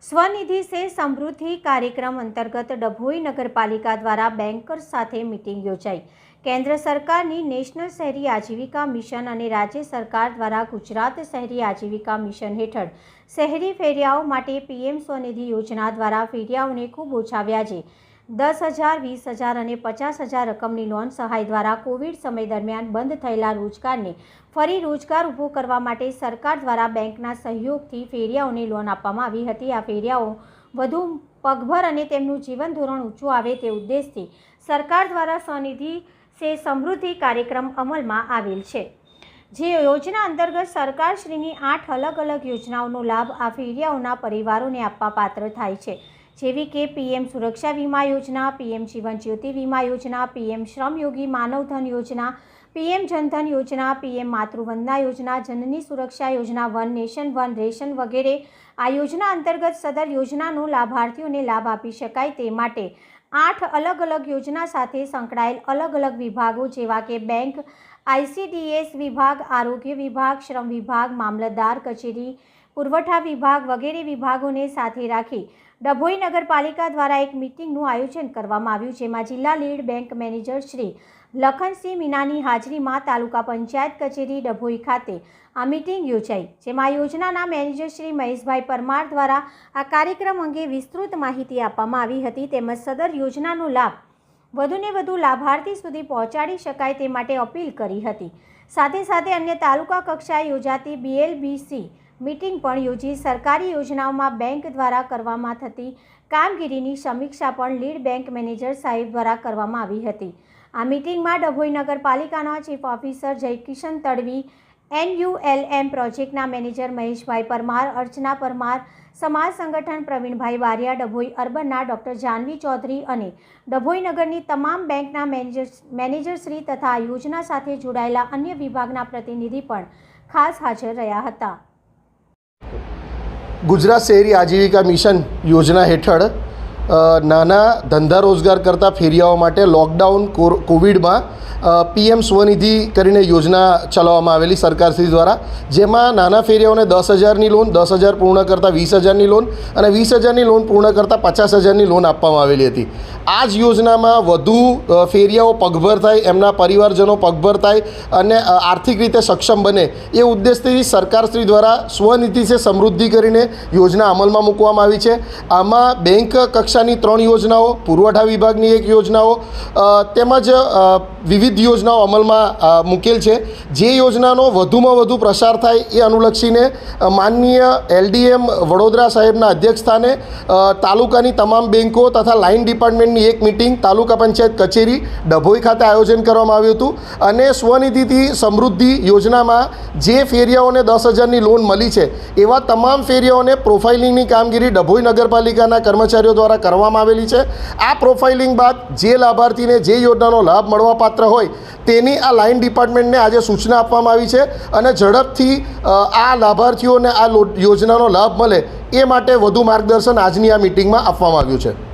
स्वनिधि से समृद्धि कार्यक्रम अंतर्गत डभोई नगरपालिका द्वारा बैंकर्स साथे मीटिंग योजाई। केंद्र सरकारनी नेशनल शहरी आजीविका मिशन और राज्य सरकार द्वारा गुजरात शहरी आजीविका मिशन हेठळ शहरी फेरियाओं माटे पीएम स्वनिधि योजना द्वारा फेरियाओने खूब ओछा व्याजे 10,000, 20,000 और 50,000 रकमनी लोन सहाय द्वारा कोविड समय दरमियान बंद थयेला रोजगारने फरी रोजगार ऊभो करवा माटे सरकार द्वारा बेंकना सहयोगथी फेरियाओने लोन आपवामां आवी हती। आ फेरियाओ वधु पगभर अने तेमनुं जीवन धोरण ऊंचुं आवे ते उद्देशथी सरकार द्वारा स्वनिधि से समृद्धि कार्यक्रम अमलमां आवेल छे। जे योजना अंतर्गत सरकारश्रीनी 8 अलग अलग योजनाओनो लाभ आ फेरियाओना परिवारोने आपवा पात्र थाय छे, जेवी के पीएम सुरक्षा वीमा योजना, पीएम जीवन ज्योति वीमा योजना, पीएम श्रमयोगी मानवधन योजना, पीएम जनधन योजना, पीएम मातृवंदना योजना, जननी सुरक्षा योजना, वन नेशन वन रेशन वगैरह। आ योजना अंतर्गत सदर योजनानो लाभार्थीओने लाभ आपी शकाय ते माटे 8 अलग अलग योजना साथे संकळायेल अलग अलग विभागों जेवा के बैंक, आईसीडीएस विभाग, आरोग्य विभाग, श्रम विभाग, मामलतदार कचेरी, पुरवठा विभाग वगैरह विभागों ने साथे राखी डभोई नगरपालिका द्वारा एक मीटिंगનું आयोजन કરવામાં આવ્યું, જેમાં જિલ્લા લીડ બેંક મેનેજર શ્રી લખનસિંહ મીનાની હાજરીમાં તાલુકા પંચાયત કચેરી ડભોઈ ખાતે આ મીટિંગ યોજાઈ, જેમાં યોજનાના મેનેજર શ્રી મહેશભાઈ પરમાર દ્વારા આ કાર્યક્રમ અંગે વિસ્તૃત માહિતી આપવામાં આવી હતી, તેમજ સદર યોજનાનો લાભ વધુને વધુ લાભાર્થી સુધી પહોંચાડી શકાય તે માટે અપીલ કરી હતી। સાથે સાથે અન્ય તાલુકા કક્ષાએ યોજાતી BLBC मीटिंग पण योजी सरकारी योजनाओं में बैंक द्वारा करवामां थती कामगीरीनी समीक्षा पण लीड बैंक मैनेजर साहेब द्वारा करवामां आवी हती। आ मीटिंग में डभोई नगरपालिकाना chief officer Jaikishan Tadvi, NULM प्रोजेक्टना मैनेजर महेशभाई परमार, अर्चना परमार, समाज संगठन प्रवीणभाई बारिया, डभोई अर्बनना डॉक्टर जानवी चौधरी अने डभोई नगरनी तमाम बैंकना मैनेजर श्री तथा योजना साथे जोड़ायेला अन्य विभागना प्रतिनिधि पण खास हाजर रह्या हता। गुजरात शहरी आजीविका मिशन योजना हेठळ नाना धंधा रोजगार करता फेरियाओ माटे लॉकडाउन कोविड में पीएम स्वनिधि करीने योजना चलाववामां आवेली सरकारश्री द्वारा, जेमां नाना फेरियाओने 10,000 लोन, 10,000 पूर्ण करता 20,000 लोन और 20,000 लोन पूर्ण करता 50,000 लोन आपवामां आवेली हती। आज योजना में वधु फेरियाओ पगभर थाय, एमना परिवारजनों पगभर थाय अने आर्थिक रीते सक्षम बने ए उद्देश्यथी सरकारश्री द्वारा स्वनिधि से समृद्धि करीने योजना अमल में मूकवामां आवी छे। आमां बैंक कक्षानी 3 योजनाओं, पुरवठा विभागनी 1 योजनाओं तेमज विविध योजनाओं अमल में मूकेल है। जे योजनानो वधुमां वधु प्रसार थाय ए अनुलक्षीने माननीय LDM वडोदरा साहेबना अध्यक्षस्थाने तालुकानी तमाम बैंकों तथा लाइन डिपार्टमेंटनी एक मीटिंग तालुका पंचायत कचेरी डभोई खाते आयोजन करवामां आव्युं हतुं अने स्वनिधिथी समृद्धि योजनामां जे फेरियाओने 10,000 लोन मळी छे एवा तमाम फेरियाओने प्रोफाइलिंगनी कामगीरी डभोई नगरपालिकाना कर्मचारीओ द्वारा करवामां आवेली छे। आ प्रोफाइलिंग बाद जे लाभार्थीने जे योजनानो लाभ मळवापात्र होय तेनी आ लाइन डिपार्टमेंटने आज सूचना आपवामां आवी छे अने झड़पथी आ लाभार्थीओने आ योजनानो लाभ मळे ए माटे वधु मार्गदर्शन आजनी आ मीटिंगमां आपवामां आव्युं छे।